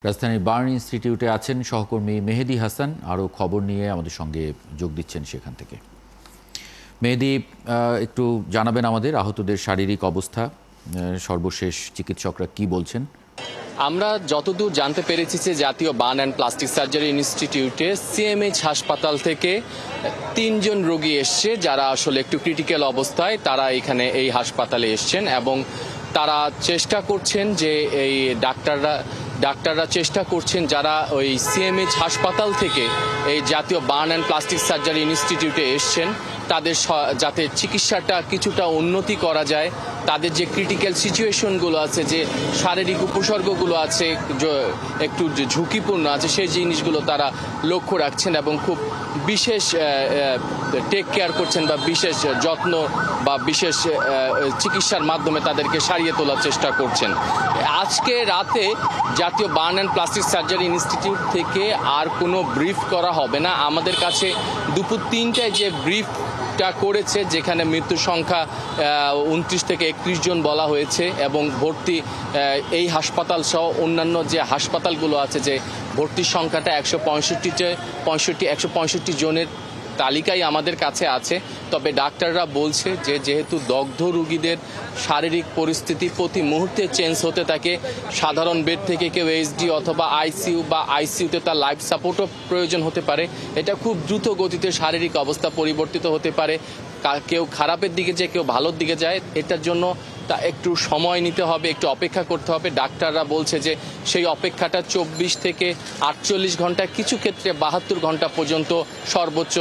রাজধানীর বার্ন ইনস্টিটিউটে আছেন সহকর্মী মেহেদী হাসান। আরও খবর নিয়ে আমাদের সঙ্গে যোগ দিচ্ছেন সেখান থেকে। মেহেদী, একটু জানাবেন আমাদের আহতদের শারীরিক অবস্থা, সর্বশেষ চিকিৎসকরা কি বলছেন? আমরা যতদূর জানতে পেরেছি যে জাতীয় বার্ন অ্যান্ড প্লাস্টিক সার্জারি ইনস্টিটিউটে সিএমএইচ হাসপাতাল থেকে 3 জন রোগী এসছে যারা আসলে একটু ক্রিটিক্যাল অবস্থায়। তারা এখানে এই হাসপাতালে এসছেন এবং তারা চেষ্টা করছেন যে এই ডাক্তাররা চেষ্টা করছেন যারা ওই সিএমএইচ হাসপাতাল থেকে এই জাতীয় বার্ন অ্যান্ড প্লাস্টিক সার্জারি ইনস্টিটিউটে এসছেন তাদের যাতে চিকিৎসাটা কিছুটা উন্নতি করা যায়, তাদের যে ক্রিটিক্যাল সিচুয়েশনগুলো আছে, যে শারীরিক উপসর্গগুলো আছে, একটু ঝুঁকিপূর্ণ আছে, সেই জিনিসগুলো তারা লক্ষ্য রাখছেন এবং খুব বিশেষ টেক কেয়ার করছেন বা বিশেষ যত্ন বা বিশেষ চিকিৎসার মাধ্যমে তাদেরকে সারিয়ে তোলার চেষ্টা করছেন। আজকে রাতে জাতীয় burn and plastic surgery institute থেকে আর কোনো ব্রিফ করা হবে না। আমাদের কাছে দুপুর 3টায় যে ব্রিফটা করেছে, যেখানে মৃত্যুর সংখ্যা 29 থেকে 31 জন বলা হয়েছে এবং ভর্তি এই হাসপাতাল সহ অন্যান্য যে হাসপাতালগুলো আছে, যে ভর্তির সংখ্যাটা 165 জনের তালিকাই আমাদের কাছে আছে। তবে ডাক্তাররা বলছে যে যেহেতু দগ্ধ রোগীদের শারীরিক পরিস্থিতি প্রতি মুহূর্তে চেঞ্জ হতে থাকে, সাধারণ বেড থেকে কেউ এইচডি অথবা আইসিইউ বা আইসিইউতে তার লাইফ সাপোর্টও প্রয়োজন হতে পারে। এটা খুব দ্রুত গতিতে শারীরিক অবস্থা পরিবর্তিত হতে পারে, কেউ খারাপের দিকে যায়, কেউ ভালোর দিকে যায়। এটার জন্য তা একটু সময় নিতে হবে, একটু অপেক্ষা করতে হবে। ডাক্তাররা বলছে যে সেই অপেক্ষাটা 24 থেকে 48 ঘন্টা, কিছু ক্ষেত্রে 72 ঘন্টা পর্যন্ত সর্বোচ্চ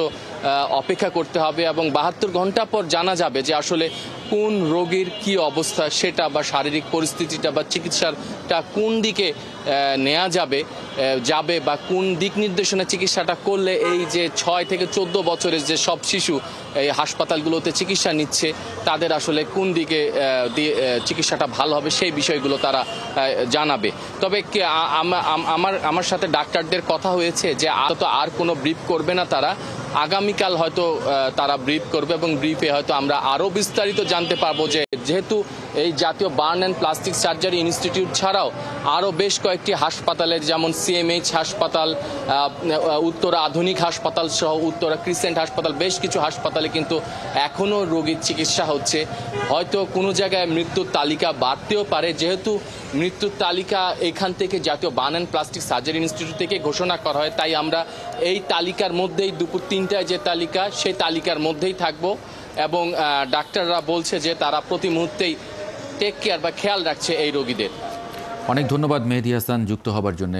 অপেক্ষা করতে হবে এবং 72 ঘন্টা পর জানা যাবে যে আসলে কোন রোগীর কি অবস্থা, সেটা বা শারীরিক পরিস্থিতিটা বা চিকিৎসাটা কোন দিকে নেওয়া যাবে বা কোন দিক নির্দেশনা চিকিৎসাটা করলে এই যে 6 থেকে 14 বছরের যে সব শিশু এই হাসপাতালগুলোতে চিকিৎসা নিচ্ছে তাদের আসলে কোন দিকে চিকিৎসাটা ভালো হবে, সেই বিষয়গুলো তারা জানাবে। তবে আমার সাথে ডাক্তারদের কথা হয়েছে যে আর কোনো ব্রিফ করবে না তারা। আগামীকাল হয়তো তারা ব্রিফ করবে এবং ব্রিফে হয়তো আমরা আরও বিস্তারিত জানতে পারবো যে যেহেতু এই জাতীয় burn and plastic surgery institute ছাড়াও আরও বেশ কয়েকটি হাসপাতালে, যেমন সিএমএইচ হাসপাতাল, উত্তরা আধুনিক হাসপাতাল সহ উত্তরা ক্রিসেন্ট হাসপাতাল, বেশ কিছু হাসপাতালে কিন্তু এখনও রোগীর চিকিৎসা হচ্ছে। হয়তো কোনো জায়গায় মৃত্যুর তালিকা বাড়তেও পারে। যেহেতু মৃত্যুর তালিকা এখান থেকে জাতীয় burn and plastic surgery institute থেকে ঘোষণা করা হয়, তাই আমরা এই তালিকার মধ্যেই দুপুর 3টায় যে তালিকা, সেই তালিকার মধ্যেই থাকব এবং ডাক্তাররা বলছে যে তারা প্রতি মুহূর্তেই টেক কেয়ার বা খেয়াল রাখছে এই রোগীদের। অনেক ধন্যবাদ মেহেদী হাসান যুক্ত হবার জন্য।